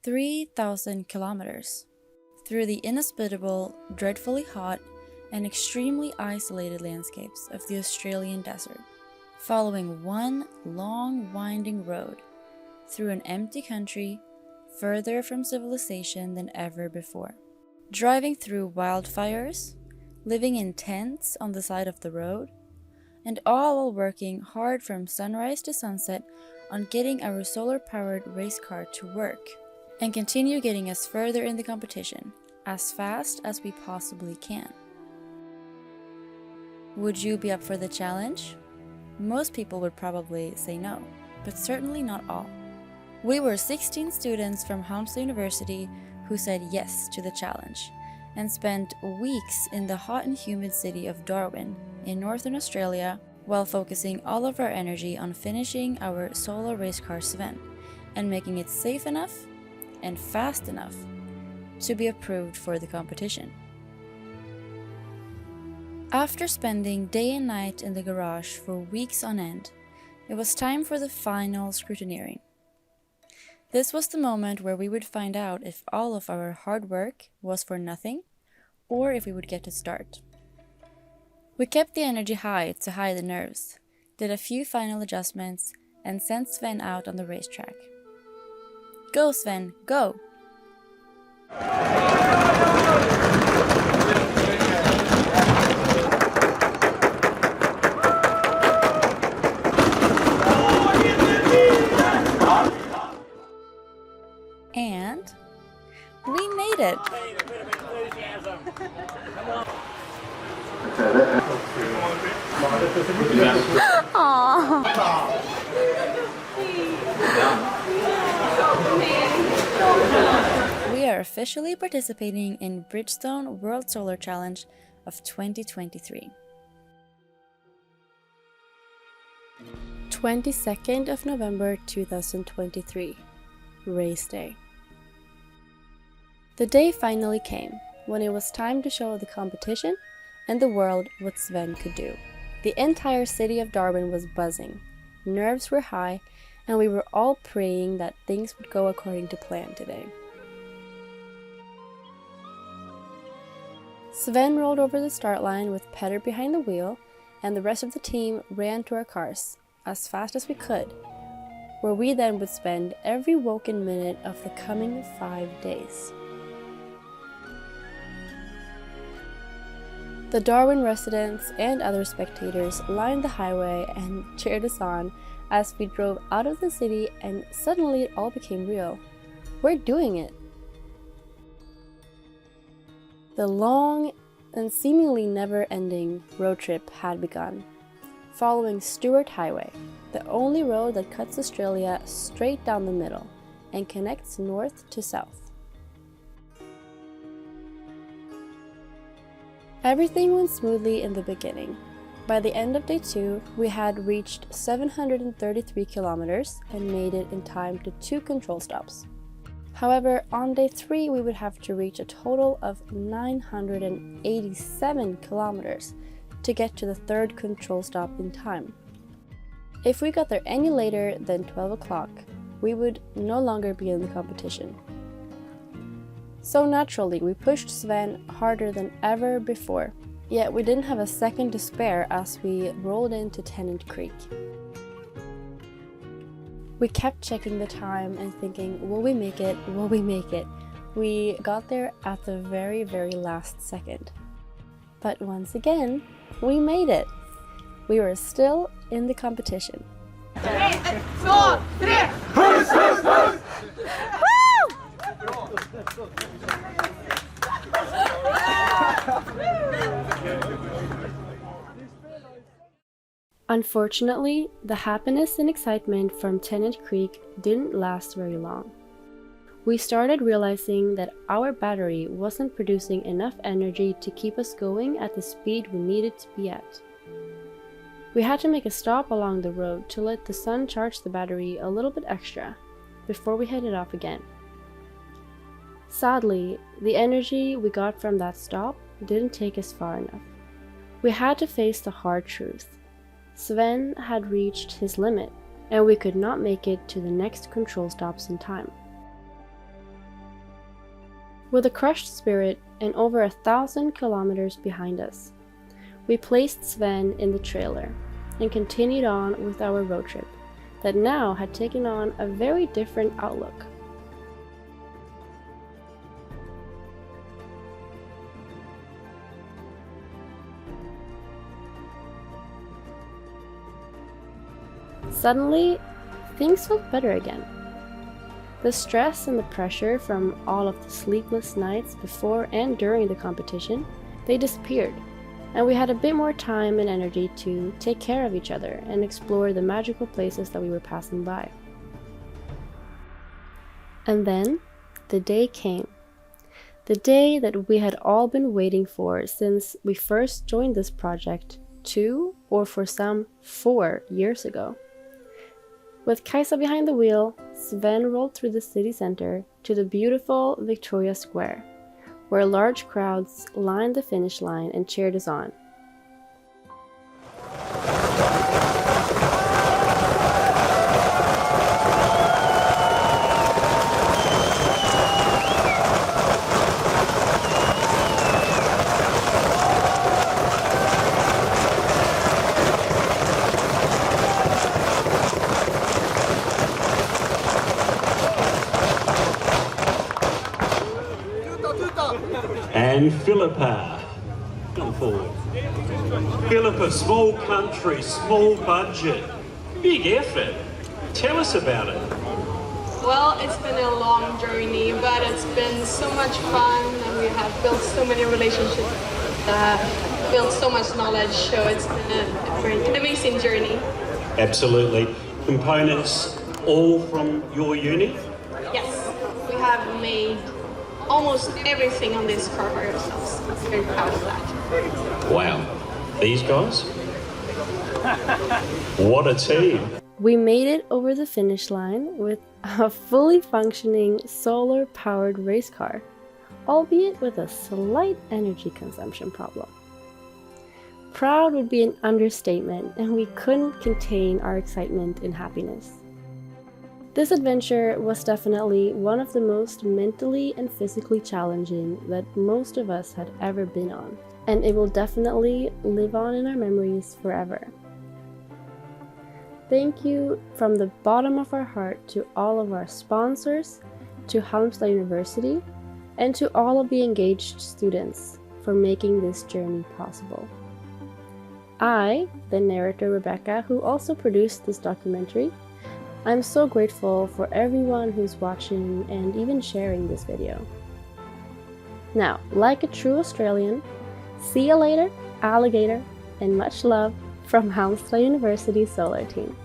3,000 kilometers through the inhospitable, dreadfully hot, and extremely isolated landscapes of the Australian desert, following one long, winding road through an empty country further from civilization than ever before. Driving through wildfires, living in tents on the side of the road, and all while working hard from sunrise to sunset on getting our solar-powered race car to work, and continue getting us further in the competition as fast as we possibly can. Would you be up for the challenge? Most people would probably say no, but certainly not all. We were 16 students from Halmstad University who said yes to the challenge and spent weeks in the hot and humid city of Darwin in Northern Australia while focusing all of our energy on finishing our solar race car Sven and making it safe enough and fast enough to be approved for the competition. After spending day and night in the garage for weeks on end, it was time for the final scrutineering. This was the moment where we would find out if all of our hard work was for nothing or if we would get to start. We kept the energy high to hide the nerves, did a few final adjustments, and sent Sven out on the racetrack. Go Sven, go! And we made it! We are officially participating in Bridgestone World Solar Challenge of 2023. 22nd of November 2023, Race Day. The day finally came, when it was time to show the competition and the world what Sven could do. The entire city of Darwin was buzzing, nerves were high, and we were all praying that things would go according to plan today. Sven rolled over the start line with Petter behind the wheel, and the rest of the team ran to our cars as fast as we could, where we then would spend every woken minute of the coming 5 days. The Darwin residents and other spectators lined the highway and cheered us on as we drove out of the city, and suddenly it all became real. We're doing it! The long and seemingly never-ending road trip had begun, following Stewart Highway, the only road that cuts Australia straight down the middle and connects north to south. Everything went smoothly in the beginning. By the end of day 2, we had reached 733 kilometers and made it in time to 2 control stops. However, on day 3 we would have to reach a total of 987 kilometers to get to the 3rd control stop in time. If we got there any later than 12 o'clock, we would no longer be in the competition. So naturally, we pushed Sven harder than ever before, yet we didn't have a second to spare as we rolled into Tennant Creek. We kept checking the time and thinking, will we make it? Will we make it? We got there at the very, very last second. But once again, we made it. We were still in the competition. 3, 2, 3! Unfortunately, the happiness and excitement from Tennant Creek didn't last very long. We started realizing that our battery wasn't producing enough energy to keep us going at the speed we needed to be at. We had to make a stop along the road to let the sun charge the battery a little bit extra before we headed off again. Sadly, the energy we got from that stop didn't take us far enough. We had to face the hard truth. Sven had reached his limit, and we could not make it to the next control stops in time. With a crushed spirit and over 1,000 kilometers behind us, we placed Sven in the trailer and continued on with our road trip that now had taken on a very different outlook. Suddenly, things felt better again. The stress and the pressure from all of the sleepless nights before and during the competition, they disappeared, and we had a bit more time and energy to take care of each other and explore the magical places that we were passing by. And then, the day came. The day that we had all been waiting for since we first joined this project 2, or for some 4 years ago. With Kajsa behind the wheel, Sven rolled through the city center to the beautiful Victoria Square, where large crowds lined the finish line and cheered us on. And Philippa, come forward. Philippa, small country, small budget, big effort. Tell us about it. Well, it's been a long journey, but it's been so much fun, and we have built so many relationships, built so much knowledge, so it's been a great, amazing journey. Absolutely. Components all from your uni? Yes, we have made almost everything on this car by ourselves. I'm very proud of that. Wow. These guys? What a team. We made it over the finish line with a fully functioning solar-powered race car, albeit with a slight energy consumption problem. Proud would be an understatement, and we couldn't contain our excitement and happiness. This adventure was definitely one of the most mentally and physically challenging that most of us had ever been on, and it will definitely live on in our memories forever. Thank you from the bottom of our heart to all of our sponsors, to Halmstad University, and to all of the engaged students for making this journey possible. I, the narrator Rebecca, who also produced this documentary, I'm so grateful for everyone who's watching and even sharing this video. Now, like a true Australian, see you later, alligator, and much love from Halmstad University Solar Team.